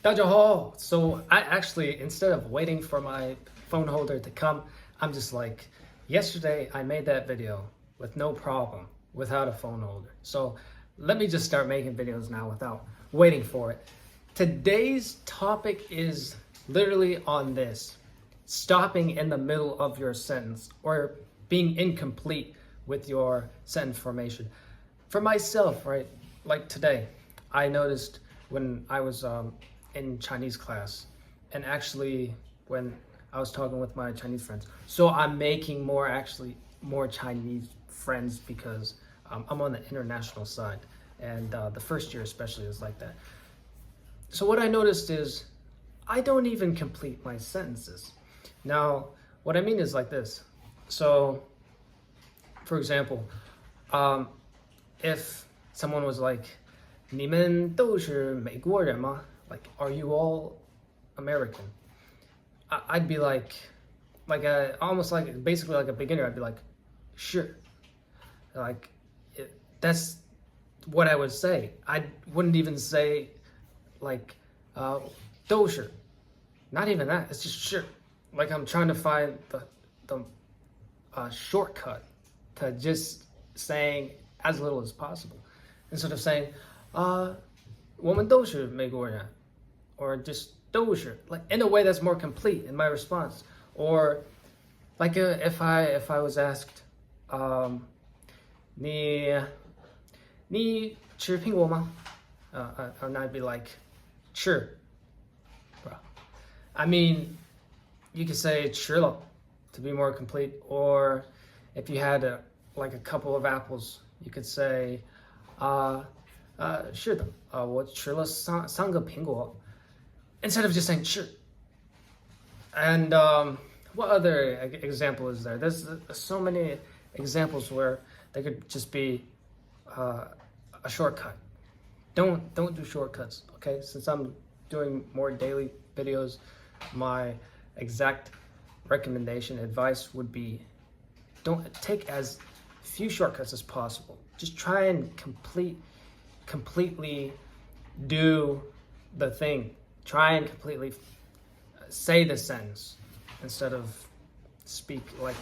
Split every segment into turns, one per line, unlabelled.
大家好. So I actually, instead of waiting for my phone holder to come, I'm just like, yesterday I made that video with no problem, without a phone holder. So let me just start making videos now without waiting for it. Today's topic is literally on this: stopping in the middle of your sentence or being incomplete with your sentence formation. For myself, right, like today, I noticed when I was in Chinese class, and actually when I was talking with my Chinese friends. So I'm making more Chinese friends because I'm on the international side, and the first year especially is like that. So what I noticed is I don't even complete my sentences. Now, what I mean is like this. So, for example, if someone was like, 你们都是美国人吗? Like, are you all American? I'd be like almost like basically like a beginner. I'd be like, sure. Like, that's what I would say. I wouldn't even say like, 都是. Not even that. It's just sure. Like I'm trying to find the shortcut to just saying as little as possible, instead of saying, 我们都是美国人, or just 都是, like in a way that's more complete in my response. Or like if I was asked, 你吃苹果吗? And I'd be like, sure, bro. I mean, you could say 吃了 to be more complete. Or if you had like a couple of apples, you could say, 是的, 我吃了三个苹果, instead of just saying 是. And what other example is there? There's so many examples where they could just be a shortcut. Don't do shortcuts, okay? Since I'm doing more daily videos, my exact recommendation, advice would be, don't take as few shortcuts as possible. Just try and completely do the thing. Try and completely say the sentence instead of speak like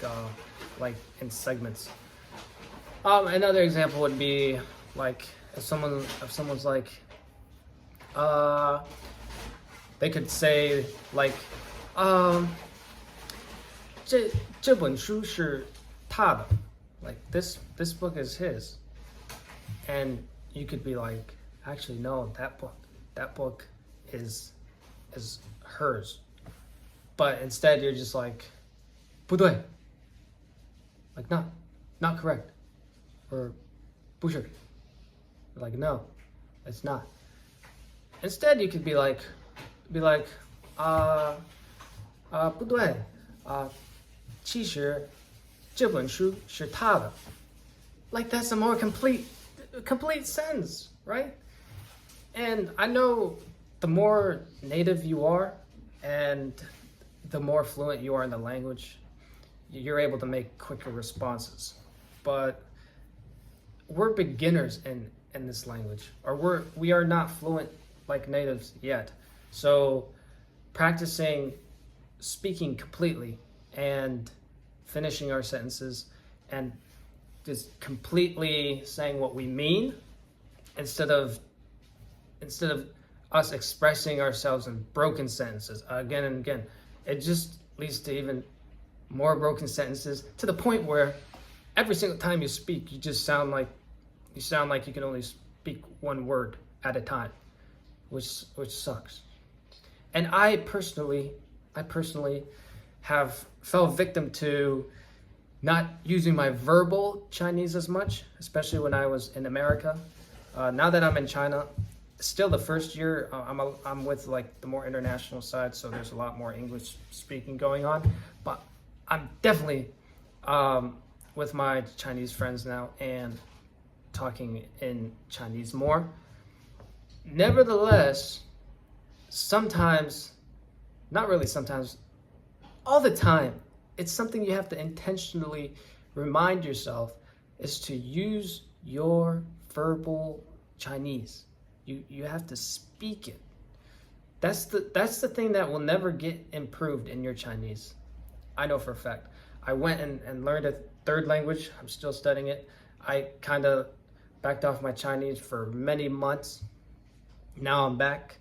in segments. Another example would be like if someone's like, they could say like, 这本书是他的. Like this book is his. And you could be like, actually no, that book is hers. But instead you're just like, 不对. Like not correct. Or 不是. Like no, it's not. Instead you could be like, 不对, 其实这本书是他的. Like that's a more complete sentence, right? And I know the more native you are and the more fluent you are in the language, you're able to make quicker responses. But we're beginners in this language, or we are not fluent like natives yet. So practicing speaking completely and finishing our sentences and just completely saying what we mean instead of us expressing ourselves in broken sentences again and again. It just leads to even more broken sentences, to the point where every single time you speak, you sound like you can only speak one word at a time, which sucks. And I personally have fell victim to not using my verbal Chinese as much, especially when I was in America. Now that I'm in China, still the first year, I'm with like the more international side, so there's a lot more English speaking going on. But I'm definitely with my Chinese friends now and talking in Chinese more. Nevertheless, sometimes, not really sometimes, all the time, it's something you have to intentionally remind yourself, is to use your verbal Chinese. You have to speak it. That's the thing that will never get improved in your Chinese. I know for a fact. I went and learned a third language. I'm still studying it. I kind of backed off my Chinese for many months. Now I'm back.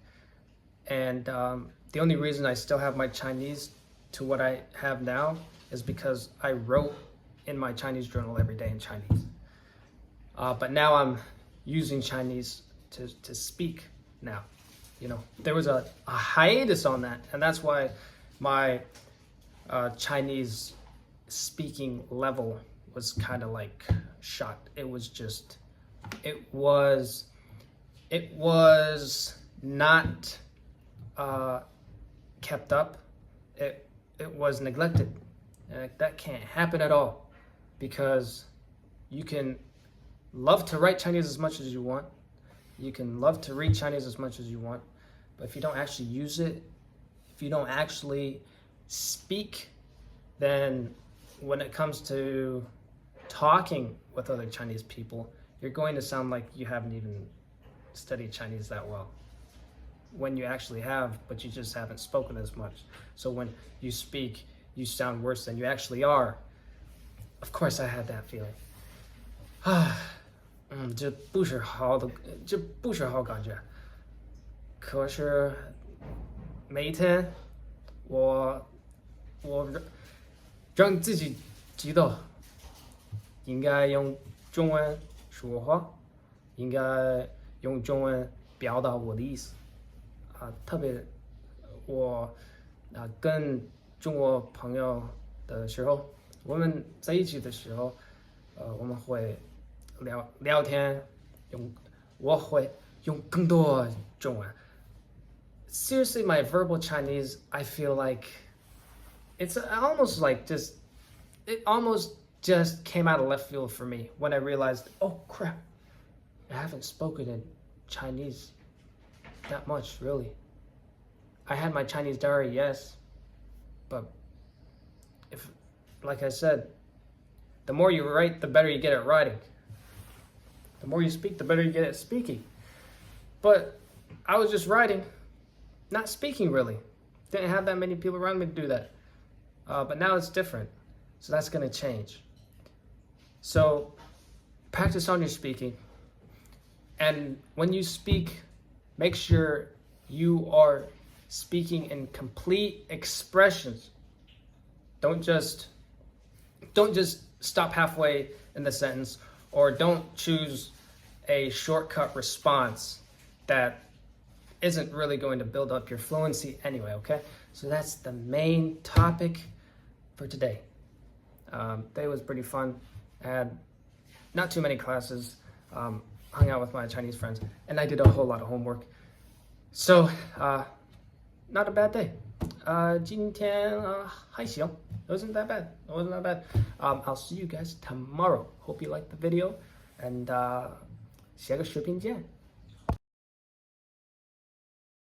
And the only reason I still have my Chinese to what I have now is because I wrote in my Chinese journal every day in Chinese. But now I'm using Chinese to speak now. You know, there was a hiatus on that, and that's why my Chinese speaking level was kind of like shot. It was not kept up. It was neglected, and that can't happen at all, because you can love to write Chinese as much as you want. You can love to read Chinese as much as you want, but if you don't actually use it, if you don't actually speak, then when it comes to talking with other Chinese people, you're going to sound like you haven't even studied Chinese that well. When you actually have, but you just haven't spoken as much. So when you speak, you sound worse than you actually are. Of course I had that feeling. 这不是好感觉。可是每一天我让自己知道应该用中文说话，应该用中文表达我的意思。特别我跟中国朋友的时候，我们在一起的时候，我们会聊天，我会用更多中文。Seriously, my verbal Chinese, I feel like it's almost like it almost just came out of left field for me when I realized, oh crap, I haven't spoken in Chinese that much, really. I had my Chinese diary, yes, but if, like I said, the more you write, the better you get at writing. The more you speak, the better you get at speaking. But I was just writing, not speaking really. Didn't have that many people around me to do that. But now it's different. So that's going to change. So practice on your speaking. And when you speak, make sure you are speaking in complete expressions. Don't just stop halfway in the sentence, or don't choose a shortcut response that isn't really going to build up your fluency anyway, okay? So that's the main topic for today. Today was pretty fun. I had not too many classes, hung out with my Chinese friends, and I did a whole lot of homework. So, not a bad day. 今天还行. It wasn't that bad. I'll see you guys tomorrow. Hope you liked the video, and 下个视频见.